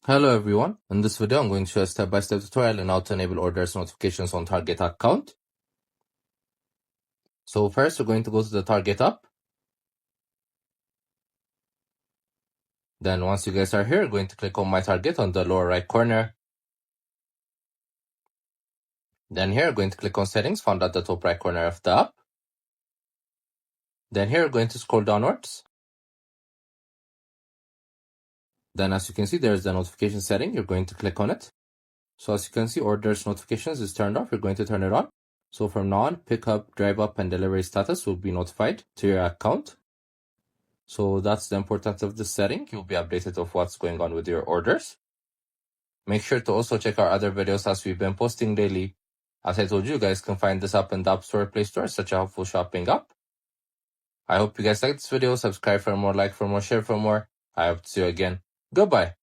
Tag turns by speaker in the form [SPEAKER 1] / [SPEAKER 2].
[SPEAKER 1] Hello everyone, in this video I'm going to show a step-by-step tutorial on how to enable orders notifications on Target account. So first we're going to go to the Target app. Then once you guys are here, you're going to click on My Target on the lower right corner. Then here you're going to click on Settings found at the top right corner of the app. Then here you're going to scroll downwards. Then as you can see there's the notification setting, you're going to click on it. So as you can see orders notifications is turned off, you're going to turn it on. So from now on, pickup, drive up and delivery status will be notified to your account. So that's the importance of this setting. You'll be updated of what's going on with your orders. Make sure to also check our other videos as we've been posting daily. As I told you, you guys can find this app in the App Store or Play Store, such a helpful shopping app. I hope you guys liked this video. Subscribe for more, like for more, share for more. I hope to see you again. Goodbye.